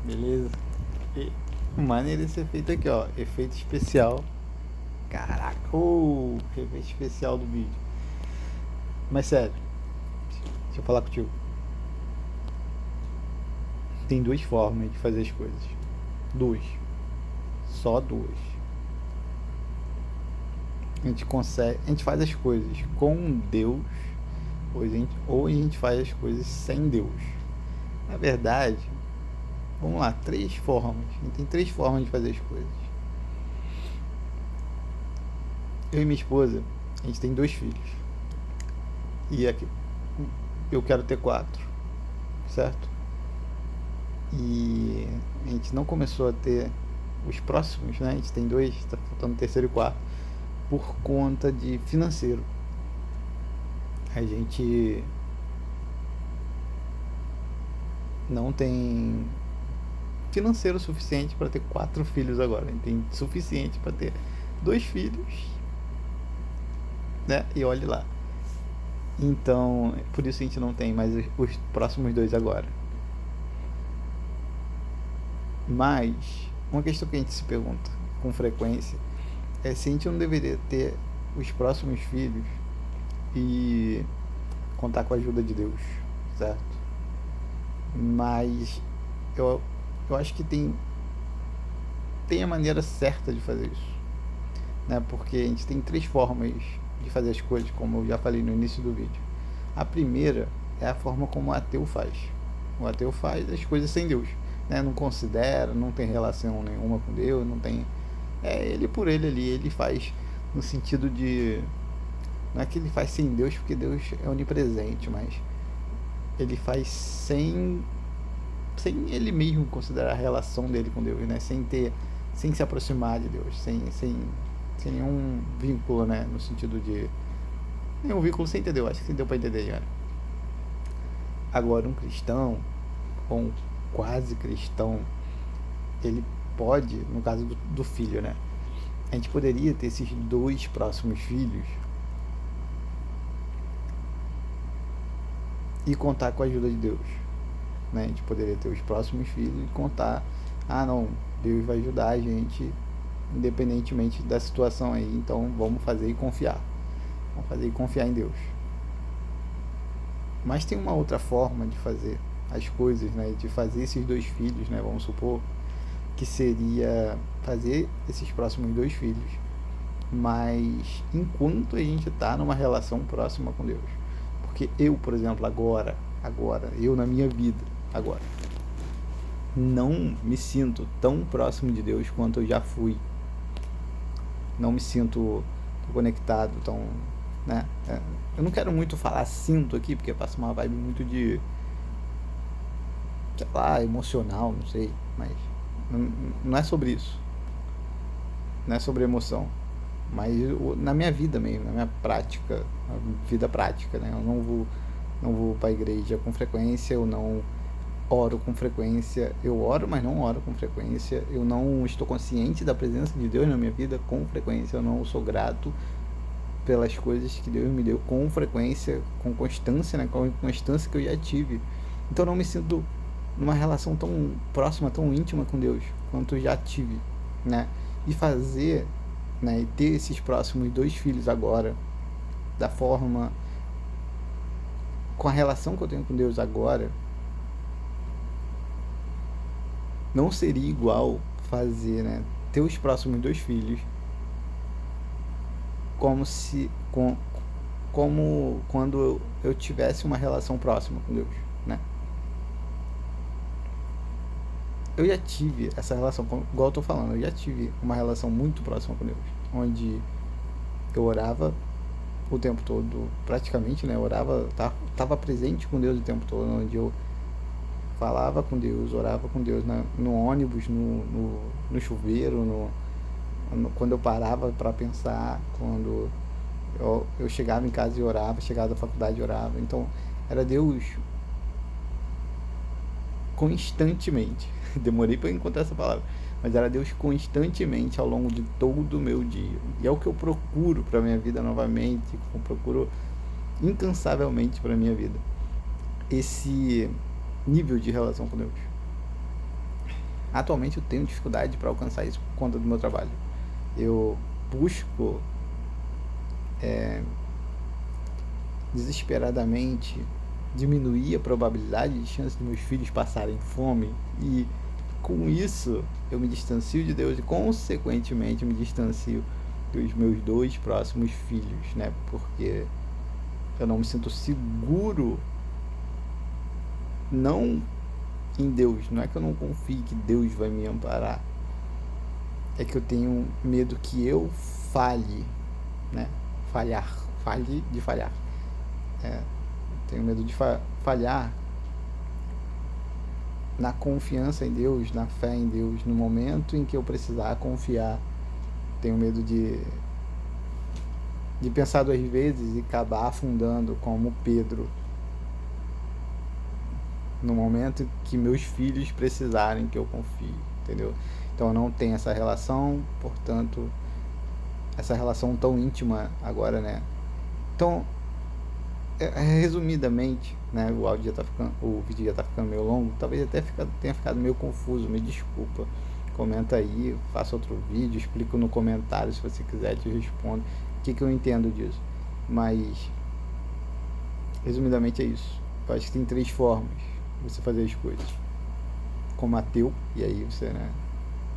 Beleza? E maneiro esse efeito aqui, ó. Efeito especial. Caraca, efeito especial do vídeo. Mas sério, deixa eu falar contigo. Tem duas formas de fazer as coisas. Duas. Só duas. A gente faz as coisas com Deus, ou a gente faz as coisas sem Deus. Na verdade, vamos lá, três formas. A gente tem três formas de fazer as coisas. Eu e minha esposa, a gente tem dois filhos. E aqui, eu quero ter quatro, certo? E a gente não começou a ter os próximos, né? A gente tem dois, tá faltando o terceiro e quarto, por conta de financeiro. A gente não tem financeiro suficiente para ter quatro filhos agora. A gente tem suficiente para ter dois filhos, né? E olhe lá. Então, por isso a gente não tem mais os próximos dois agora. Mas, uma questão que a gente se pergunta com frequência é se a gente não deveria ter os próximos filhos e contar com a ajuda de Deus, certo? Mas eu, eu acho que tem a maneira certa de fazer isso, né? Porque a gente tem três formas de fazer as coisas, como eu já falei no início do vídeo. A primeira é a forma como o ateu faz. O ateu faz as coisas sem Deus, né? Não considera, não tem relação nenhuma com Deus, não tem. É ele por ele ali, ele faz no sentido de. Não é que ele faz sem Deus, porque Deus é onipresente, mas ele faz sem ele mesmo considerar a relação dele com Deus, né? Sem se aproximar de Deus, sem nenhum vínculo, né? No sentido de nenhum vínculo sem entender, acho que deu para entender, cara. Agora, um cristão ou um quase cristão, ele pode, no caso do filho, né? A gente poderia ter esses dois próximos filhos e contar com a ajuda de Deus, né? A gente poderia ter os próximos filhos e contar, não, Deus vai ajudar a gente independentemente da situação aí, então vamos fazer e confiar. Vamos fazer e confiar em Deus. Mas tem uma outra forma de fazer as coisas, né? De fazer esses dois filhos, né? Vamos supor que seria fazer esses próximos dois filhos, mas enquanto a gente está numa relação próxima com Deus. Porque eu, por exemplo, agora, eu na minha vida, agora, não me sinto tão próximo de Deus quanto eu já fui. Não me sinto conectado, tão, né? Eu não quero muito falar sinto aqui, porque passa uma vibe muito de, sei lá, emocional, não sei, mas não é sobre isso. Não é sobre emoção. Mas na minha vida mesmo, na minha prática, na vida prática, né? Eu não vou para a igreja com frequência, eu não oro com frequência, eu oro, mas não oro com frequência, eu não estou consciente da presença de Deus na minha vida com frequência, eu não sou grato pelas coisas que Deus me deu com frequência, com constância, né? Com a constância que eu já tive. Então eu não me sinto numa relação tão próxima, tão íntima com Deus quanto eu já tive, né? E fazer, né, e ter esses próximos dois filhos agora, da forma, com a relação que eu tenho com Deus agora, não seria igual fazer, né, ter os próximos dois filhos como se como quando eu tivesse uma relação próxima com Deus, né? Eu já tive essa relação, igual eu tô falando, eu já tive uma relação muito próxima com Deus, onde eu orava o tempo todo, praticamente, né? Eu orava, tava presente com Deus o tempo todo, onde eu falava com Deus, orava com Deus no ônibus, no chuveiro, quando eu parava para pensar, quando eu chegava em casa e orava, chegava da faculdade e orava. Então, era Deus constantemente. Demorei para encontrar essa palavra, mas era Deus constantemente ao longo de todo o meu dia. E é o que eu procuro para minha vida novamente, eu procuro incansavelmente para minha vida. Esse nível de relação com Deus. Atualmente eu tenho dificuldade para alcançar isso por conta do meu trabalho. Eu busco desesperadamente diminuir a probabilidade de chance de meus filhos passarem fome, e com isso eu me distancio de Deus e consequentemente me distancio dos meus 2 próximos filhos, né? Porque eu não me sinto seguro, não em Deus, não é que eu não confie que Deus vai me amparar, é que eu tenho medo que eu falhe, né? Falhe de falhar. Tenho medo de falhar na confiança em Deus, na fé em Deus, no momento em que eu precisar confiar. Tenho medo de pensar 2 vezes e acabar afundando como Pedro, no momento que meus filhos precisarem que eu confie, entendeu? Então eu não tenho essa relação, portanto, essa relação tão íntima agora, né? Então, resumidamente, né, o vídeo já tá ficando meio longo, talvez até tenha ficado meio confuso, me desculpa. Comenta aí, faça outro vídeo, explico no comentário se você quiser, te respondo o que eu entendo disso. Mas, resumidamente é isso. Eu acho que tem 3 formas de você fazer as coisas. Como ateu, e aí você, né,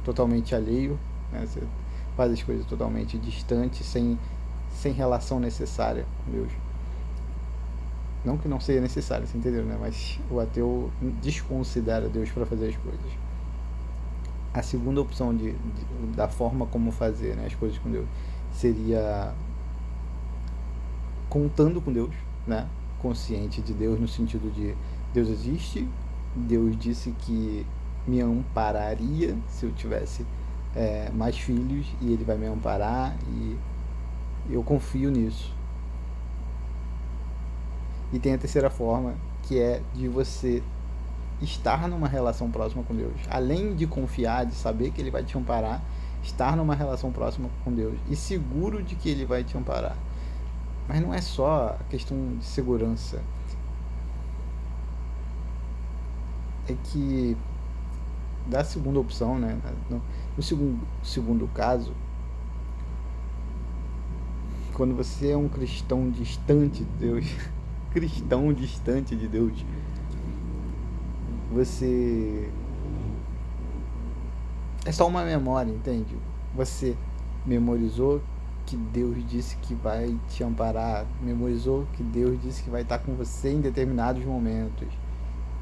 totalmente alheio, né, você faz as coisas totalmente distantes, sem relação necessária com Deus. Não que não seja necessário, você entendeu, né? Mas o ateu desconsidera Deus para fazer as coisas. A segunda opção da forma como fazer, né, as coisas com Deus seria contando com Deus, né? Consciente de Deus no sentido de Deus existe, Deus disse que me ampararia se eu tivesse mais filhos, e Ele vai me amparar, e eu confio nisso. E tem a terceira forma, que é de você estar numa relação próxima com Deus. Além de confiar, de saber que Ele vai te amparar, estar numa relação próxima com Deus e seguro de que Ele vai te amparar. Mas não é só a questão de segurança. É que da segunda opção, né, no segundo caso, quando você é um cristão distante de Deus, cristão distante de Deus, você é só uma memória, entende? Você memorizou que Deus disse que vai te amparar, memorizou que Deus disse que vai estar com você em determinados momentos,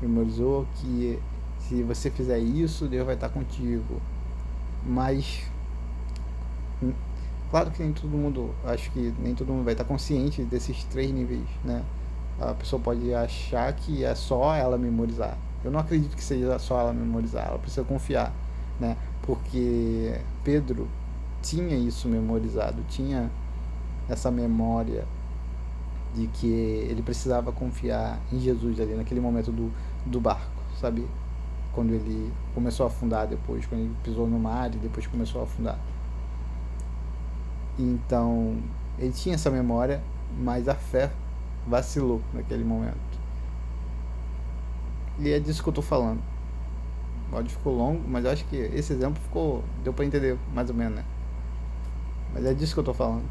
memorizou que se você fizer isso, Deus vai estar contigo. Mas claro que nem todo mundo, acho que nem todo mundo vai estar consciente desses 3 níveis, né? A pessoa pode achar que é só ela memorizar. Eu não acredito que seja só ela memorizar, ela precisa confiar, né? Porque Pedro tinha isso memorizado, tinha essa memória de que ele precisava confiar em Jesus ali naquele momento do barco, sabe? Quando ele começou a afundar depois, quando ele pisou no mar e depois começou a afundar. Então, ele tinha essa memória, mas a fé vacilou naquele momento. E é disso que eu tô falando. O áudio ficou longo, mas eu acho que esse exemplo deu pra entender mais ou menos, né? Mas é disso que eu tô falando.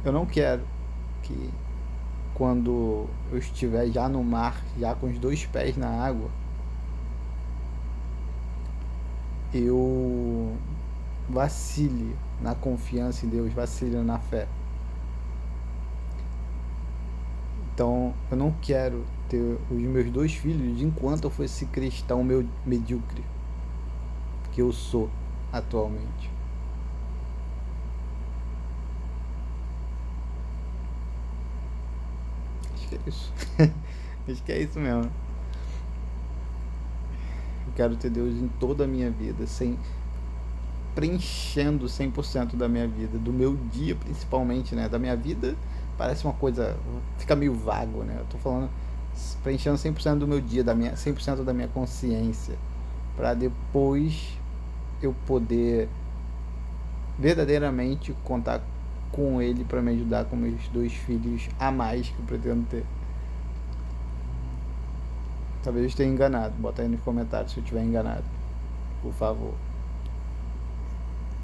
Eu não quero que quando eu estiver já no mar, já com os 2 pés na água, eu vacile na confiança em Deus, vacile na fé. Então, eu não quero ter os meus 2 filhos enquanto eu fosse cristão medíocre, que eu sou atualmente. Acho que é isso. Acho que é isso mesmo. Eu quero ter Deus em toda a minha vida, preenchendo 100% da minha vida, do meu dia principalmente, né? Da minha vida parece uma coisa, fica meio vago, né? Eu tô falando preenchendo 100% do meu dia, 100% da minha consciência, para depois eu poder verdadeiramente contar com Ele para me ajudar com meus 2 filhos a mais que eu pretendo ter. Talvez eu esteja enganado. Bota aí nos comentários se eu estiver enganado. Por favor.